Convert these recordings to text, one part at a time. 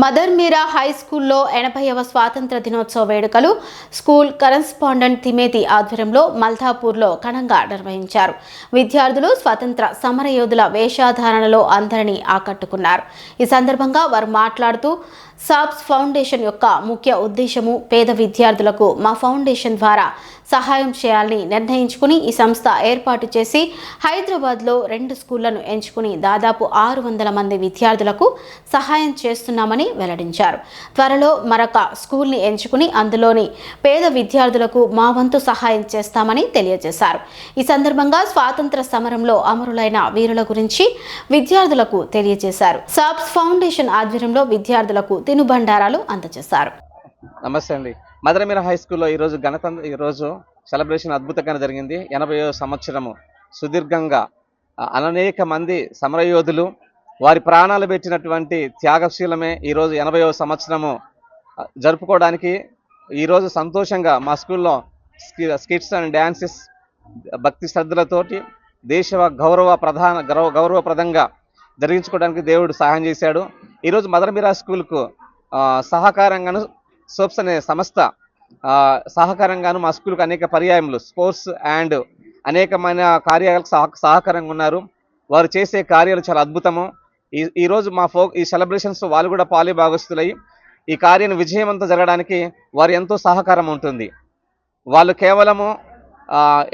Mother మీరా high స్కూల్లో 80వ స్వాతంత్ర దినోత్సవ వేడుకలు స్కూల్ కరెస్పాండెంట్ తిమేతి ఆధ్వర్యంలో మల్తాపూర్లో ఘనంగా నిర్వహించారు. విద్యార్థులు స్వాతంత్ర సమరయోధుల వేషధారణలో అందరినీ ఆకట్టుకున్నారు. ఈ సందర్భంగా వారు మాట్లాడుతూ సాప్స్ ఫౌండేషన్ యొక్క ముఖ్య ఉద్దేశము పేద విద్యార్థులకు మా ఫౌండేషన్ ద్వారా సహాయం చేయాలని నిర్ణయించుకుని ఈ సంస్థ ఏర్పాటు చేసి హైదరాబాద్లో 2 స్కూళ్లను ఎంచుకుని దాదాపు 600 మంది విద్యార్థులకు సహాయం చేస్తున్నామని వెల్లడించారు. త్వరలో మరొక స్కూల్ని ఎంచుకుని అందులోని పేద విద్యార్థులకు మా వంతు సహాయం చేస్తామని తెలియజేశారు. ఈ సందర్భంగా స్వాతంత్ర సమరంలో అమరులైన వీరుల గురించి విద్యార్థులకు తెలియజేశారు. సాప్స్ ఫౌండేషన్ ఆధ్వర్యంలో విద్యార్థులకు తినుబండారాలు అందజేశారు. నమస్తే అండి. మదర్ మీరా హై స్కూల్లో ఈరోజు సెలబ్రేషన్ అద్భుతంగా జరిగింది. 80వ సంవత్సరము సుదీర్ఘంగా అనేక మంది సమరయోధులు వారి ప్రాణాలు పెట్టినటువంటి త్యాగశీలమే ఈరోజు 80వ సంవత్సరము జరుపుకోవడానికి ఈరోజు సంతోషంగా మా స్కూల్లో స్కిట్స్ అండ్ డ్యాన్సెస్ భక్తి శ్రద్ధలతోటి దేశ గౌరవప్రదంగా జరిగించుకోవడానికి దేవుడు సహాయం చేశాడు. ఈరోజు మదర్ మీరా స్కూల్కు సహకారంగాను సోప్స్ అనే సంస్థ సహకారంగాను మా స్కూల్కి అనేక పర్యాయములు స్పోర్ట్స్ అండ్ అనేకమైన కార్యాలకు సహకారంగా ఉన్నారు. వారు చేసే కార్యాలు చాలా అద్భుతము. ఈరోజు ఈ సెలబ్రేషన్స్ వాళ్ళు కూడా పాలుభాగస్తులై ఈ కార్యాన్ని విజయవంతం జరగడానికి వారు ఎంతో సహకారం ఉంటుంది. వాళ్ళు కేవలము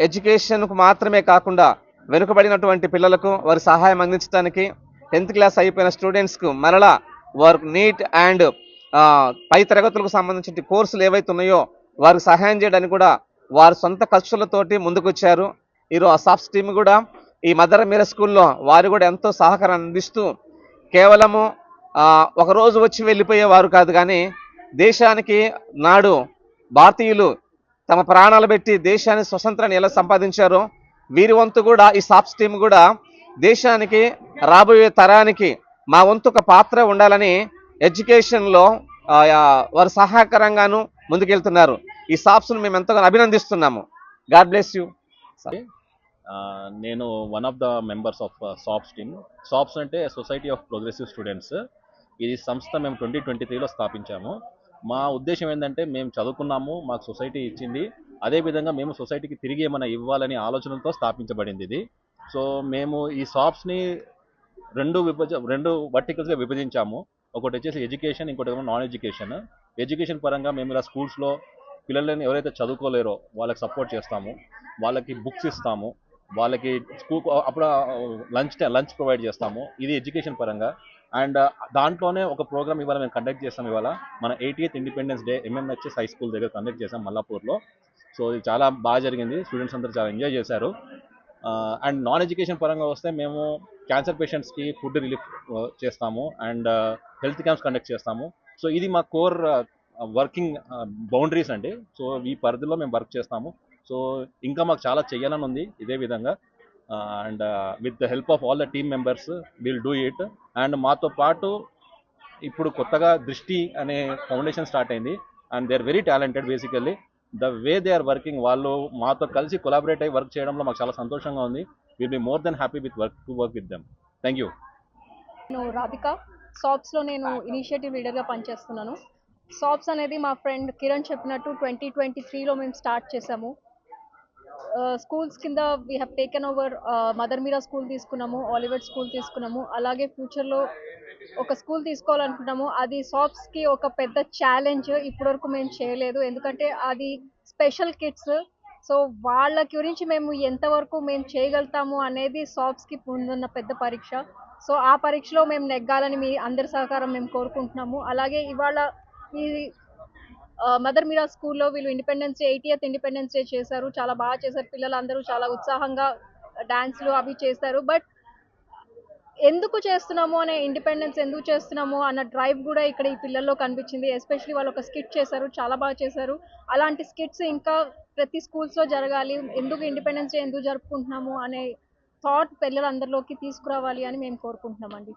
ఎడ్యుకేషన్కు మాత్రమే కాకుండా వెనుకబడినటువంటి పిల్లలకు వారి సహాయం అందించడానికి 10th క్లాస్ అయిపోయిన స్టూడెంట్స్కు మరలా వారు నీట్ అండ్ పై తరగతులకు సంబంధించిన కోర్సులు ఏవైతే ఉన్నాయో వారికి సహాయం చేయడానికి కూడా వారి సొంత ఖర్చులతోటి ముందుకొచ్చారు. ఈరోజు ఆ సాఫ్స్ టీమ్ కూడా ఈ మదర్ మీరా స్కూల్లో వారు కూడా ఎంతో సహకారం అందిస్తూ కేవలము ఒకరోజు వచ్చి వెళ్ళిపోయేవారు కాదు, కానీ దేశానికి నాడు భారతీయులు తమ ప్రాణాలు పెట్టి దేశాన్ని స్వతంత్రాన్ని ఎలా సంపాదించారో వీరి వంతు కూడా ఈ సాఫ్స్ టీమ్ కూడా దేశానికి రాబోయే తరానికి మా వంతు ఒక పాత్ర ఉండాలని ఎడ్యుకేషన్లో వారు సహకారంగాను ముందుకెళ్తున్నారు. ఈ సాప్స్ను మేము ఎంతగానో అభినందిస్తున్నాము. God bless you. నేను one of the members of SAPS team. SAPS అంటే సొసైటీ ఆఫ్ ప్రోగ్రెసివ్ స్టూడెంట్స్. ఈ సంస్థ మేము 2023లో స్థాపించాము. మా ఉద్దేశం ఏంటంటే మేము చదువుకున్నాము, మాకు సొసైటీ ఇచ్చింది, అదేవిధంగా మేము సొసైటీకి తిరిగి ఏమైనా ఇవ్వాలని ఆలోచనలతో స్థాపించబడింది ఇది. సో మేము ఈ సాప్స్ని రెండు వర్టికల్స్గా విభజించాము. ఒకటి వచ్చేసి ఎడ్యుకేషన్, ఇంకోటి ఏమో నాన్ ఎడ్యుకేషన్. ఎడ్యుకేషన్ పరంగా మేము ఇలా స్కూల్స్లో పిల్లలని ఎవరైతే చదువుకోలేరో వాళ్ళకి సపోర్ట్ చేస్తాము, వాళ్ళకి బుక్స్ ఇస్తాము, వాళ్ళకి స్కూల్ అప్పుడు లంచ్ ప్రొవైడ్ చేస్తాము. ఇది ఎడ్యుకేషన్ పరంగా. అండ్ దాంట్లోనే ఒక ప్రోగ్రామ్ ఇవాళ మేము కండక్ట్ చేస్తాం. ఇవాళ మన 80th independence day MMHS high school దగ్గర కండక్ట్ చేసాం మల్లాపూర్లో. సో ఇది చాలా బాగా జరిగింది, స్టూడెంట్స్ అందరూ చాలా ఎంజాయ్ చేశారు. అండ్ నాన్ ఎడ్యుకేషన్ పరంగా వస్తే మేము క్యాన్సర్ పేషెంట్స్కి ఫుడ్ రిలీఫ్ చేస్తాము అండ్ హెల్త్ క్యాంప్స్ కండక్ట్ చేస్తాము. సో ఇది మా కోర్ వర్కింగ్ బౌండరీస్ అండి. సో ఈ పరిధిలో మేము వర్క్ చేస్తాము. సో ఇంకా మాకు చాలా చేయాలని ఉంది ఇదే విధంగా. And with the help of all the team members will do it. And మాతో పాటు ఇప్పుడు కొత్తగా దృష్టి అనే ఫౌండేషన్ స్టార్ట్ అయింది. And they are very talented. Basically the way they are working, వాళ్ళు మాతో కలిసి కొలాబరేట్ అయ్యి వర్క్ చేయడంలో మాకు చాలా సంతోషంగా ఉంది. Will be more than happy with work with them. Thank you. నేను రాధిక, సాప్స్లో నేను ఇనిషియేటివ్ లీడర్గా పనిచేస్తున్నాను. సాప్స్ అనేది మా ఫ్రెండ్ కిరణ్ చెప్పినట్టు 2023లో మేము స్టార్ట్ చేసాము. స్కూల్స్ కింద we have taken over mother Meera school తీసుకున్నాము, ఆలివెట్ స్కూల్ తీసుకున్నాము, అలాగే ఫ్యూచర్లో ఒక స్కూల్ తీసుకోవాలనుకున్నాము. అది సాప్స్కి ఒక పెద్ద ఛాలెంజ్. ఇప్పటివరకు మేము చేయలేదు, ఎందుకంటే అది స్పెషల్ కిడ్స్. సో వాళ్ళ గురించి మేము ఎంతవరకు మేము చేయగలుగుతాము అనేది సాప్స్కి ముందున్న పెద్ద పరీక్ష. సో ఆ పరీక్షలో మేము నెగ్గాలని మీ అందరి సహకారం మేము కోరుకుంటున్నాము. అలాగే ఇవాళ ఈ మదర్ మీరా స్కూల్లో వీళ్ళు 80th ఇండిపెండెన్స్ డే చేశారు, చాలా బాగా చేశారు. పిల్లలందరూ చాలా ఉత్సాహంగా డాన్స్లు అవి చేశారు. బట్ ఎందుకు చేస్తున్నాము అనే ఇండిపెండెన్స్ ఎందుకు చేస్తున్నాము అన్న డ్రైవ్ కూడా ఇక్కడ ఈ పిల్లల్లో కనిపించింది. ఎస్పెషలీ వాళ్ళు ఒక స్కిట్ చేశారు, చాలా బాగా చేశారు. అలాంటి స్కిట్స్ ఇంకా ప్రతి స్కూల్స్లో జరగాలి. ఎందుకు ఇండిపెండెన్స్ డే ఎందుకు జరుపుకుంటున్నాము అనే థాట్ పిల్లలందరిలోకి తీసుకురావాలి అని మేము కోరుకుంటున్నామండి.